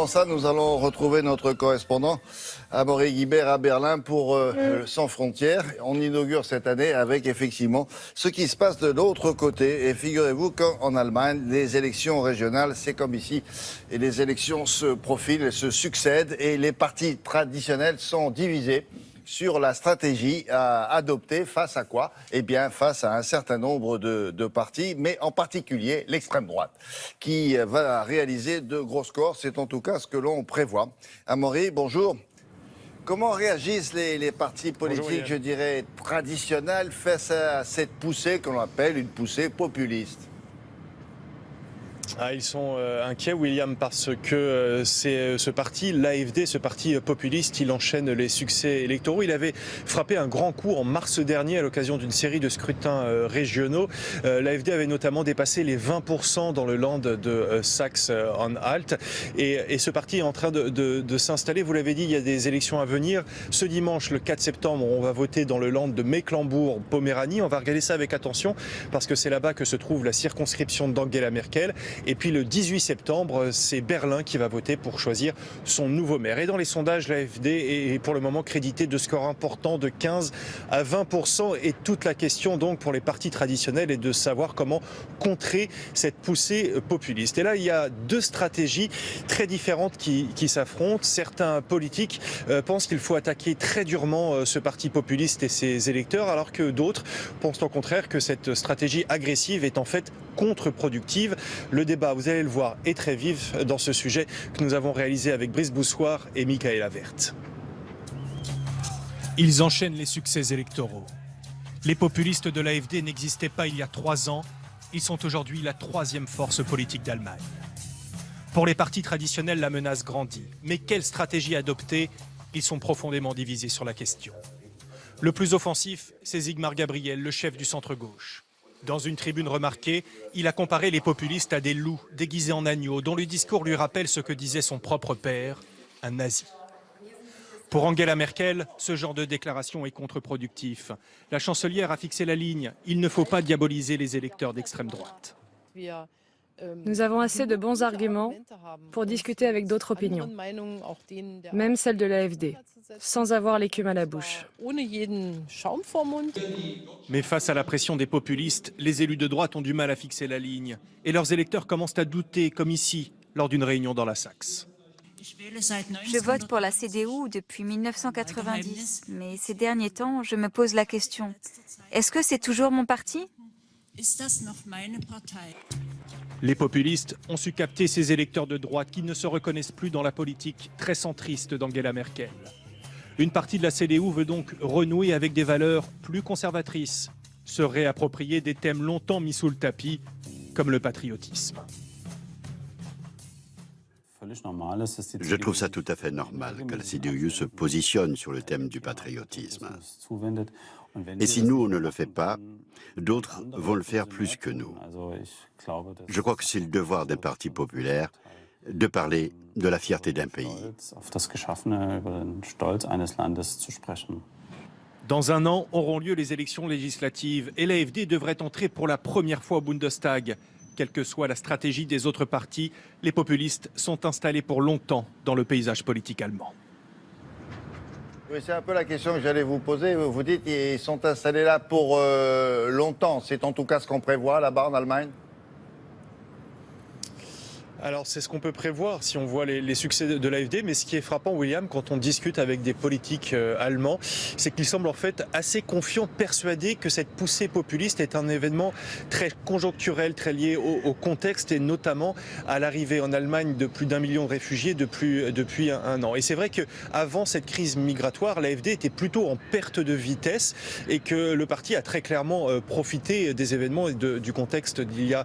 avant ça, nous allons retrouver notre correspondant Amaury Guibert à Berlin pour Sans Frontières. On inaugure cette année avec effectivement ce qui se passe de l'autre côté. Et figurez-vous qu'en Allemagne, les élections régionales, c'est comme ici. Et les élections se profilent, se succèdent et les partis traditionnels sont divisés sur la stratégie à adopter face à quoi? Eh bien, face à un certain nombre de partis, mais en particulier l'extrême droite, qui va réaliser de gros scores. C'est en tout cas ce que l'on prévoit. Amaury, bonjour. Comment réagissent les partis politiques, bonjour, je dirais, traditionnels face à cette poussée que l'on appelle une poussée populiste? Ils sont inquiets, William, parce que c'est ce parti, l'AfD, ce parti populiste, il enchaîne les succès électoraux. Il avait frappé un grand coup en mars dernier à l'occasion d'une série de scrutins régionaux. L'AfD avait notamment dépassé les 20% dans le land de Saxe-Anhalt. Et ce parti est en train de s'installer. Vous l'avez dit, il y a des élections à venir. Ce dimanche, le 4 septembre, on va voter dans le land de Mecklembourg-Poméranie. On va regarder ça avec attention parce que c'est là-bas que se trouve la circonscription d'Angela Merkel. Et puis le 18 septembre, c'est Berlin qui va voter pour choisir son nouveau maire. Et dans les sondages, l'AfD est pour le moment crédité de scores importants de 15 à 20%. Et toute la question donc pour les partis traditionnels est de savoir comment contrer cette poussée populiste. Et là, il y a deux stratégies très différentes qui s'affrontent. Certains politiques pensent qu'il faut attaquer très durement ce parti populiste et ses électeurs, alors que d'autres pensent au contraire que cette stratégie agressive est en fait contre-productive. Le débat, vous allez le voir, est très vif dans ce sujet que nous avons réalisé avec Brice Boussoir et Michaela Wert. Ils enchaînent les succès électoraux. Les populistes de l'AfD n'existaient pas il y a 3 ans. Ils sont aujourd'hui la troisième force politique d'Allemagne. Pour les partis traditionnels, la menace grandit. Mais quelle stratégie adopter? Ils sont profondément divisés sur la question. Le plus offensif, c'est Sigmar Gabriel, le chef du centre-gauche. Dans une tribune remarquée, il a comparé les populistes à des loups déguisés en agneaux, dont le discours lui rappelle ce que disait son propre père, un nazi. Pour Angela Merkel, ce genre de déclaration est contre-productif. La chancelière a fixé la ligne. Il ne faut pas diaboliser les électeurs d'extrême droite. Nous avons assez de bons arguments pour discuter avec d'autres opinions, même celles de l'AfD, sans avoir l'écume à la bouche. Mais face à la pression des populistes, les élus de droite ont du mal à fixer la ligne. Et leurs électeurs commencent à douter, comme ici, lors d'une réunion dans la Saxe. Je vote pour la CDU depuis 1990, mais ces derniers temps, je me pose la question, est-ce que c'est toujours mon parti ? Les populistes ont su capter ces électeurs de droite qui ne se reconnaissent plus dans la politique très centriste d'Angela Merkel. Une partie de la CDU veut donc renouer avec des valeurs plus conservatrices, se réapproprier des thèmes longtemps mis sous le tapis, comme le patriotisme. Je trouve ça tout à fait normal que la CDU se positionne sur le thème du patriotisme. Et si nous, on ne le fait pas, d'autres vont le faire plus que nous. Je crois que c'est le devoir d'un parti populaire de parler de la fierté d'un pays. Dans un an auront lieu les élections législatives et l'AfD devrait entrer pour la première fois au Bundestag. Quelle que soit la stratégie des autres partis, les populistes sont installés pour longtemps dans le paysage politique allemand. Oui, c'est un peu la question que j'allais vous poser. Vous dites qu'ils sont installés là pour longtemps. C'est en tout cas ce qu'on prévoit là-bas en Allemagne? Alors c'est ce qu'on peut prévoir si on voit les succès de l'AfD, mais ce qui est frappant, William, quand on discute avec des politiques allemands, c'est qu'ils semblent en fait assez confiants, persuadés que cette poussée populiste est un événement très conjoncturel, très lié au contexte et notamment à l'arrivée en Allemagne de plus d'1 million de réfugiés depuis un an. Et c'est vrai qu'avant cette crise migratoire, l'AfD était plutôt en perte de vitesse et que le parti a très clairement profité des événements et du contexte de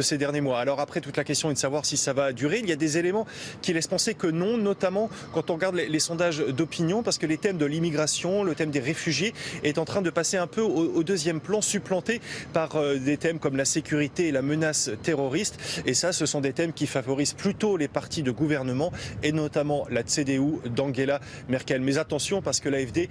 ces derniers mois. Alors après, toute la question est de savoir si ça va durer. Il y a des éléments qui laissent penser que non, notamment quand on regarde les sondages d'opinion, parce que les thèmes de l'immigration, le thème des réfugiés est en train de passer un peu au deuxième plan, supplanté par des thèmes comme la sécurité et la menace terroriste. Et ça, ce sont des thèmes qui favorisent plutôt les partis de gouvernement et notamment la CDU d'Angela Merkel. Mais attention, parce que l'AfD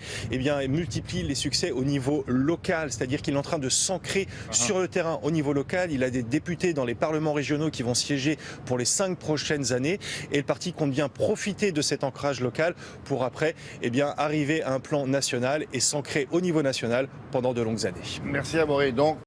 multiplie les succès au niveau local, c'est-à-dire qu'il est en train de s'ancrer sur le terrain au niveau local. Il a des députés dans les parlements parlements régionaux qui vont siéger pour les 5 prochaines années. Et le parti compte bien profiter de cet ancrage local pour après arriver à un plan national et s'ancrer au niveau national pendant de longues années. Merci Amaury. Donc